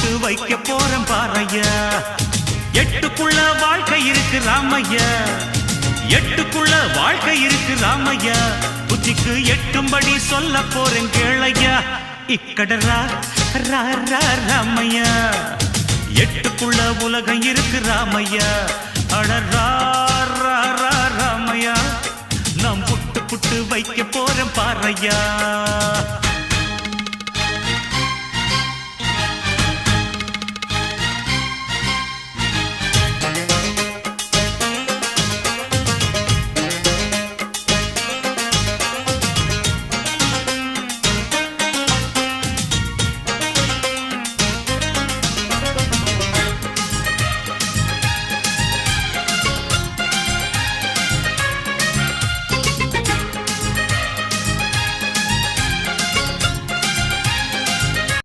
புட்டு வைக்க போறேன் பாறையா. எட்டுக்குள்ள வாழ்க்கை இருக்கு ராமையா, எட்டுக்குள்ள வாழ்க்கை இருக்கு ராமையா. புத்திக்கு எட்டும்படி சொல்ல போறேன் கேளையா. இக்கடரா ரா ரா ராமையா, எட்டுக்குள்ள உலகம் இருக்கு ராமையா. அடரா ரா ரா ராமையா, நாம் புட்டு புட்டு வைக்க போறேன் பாறையா.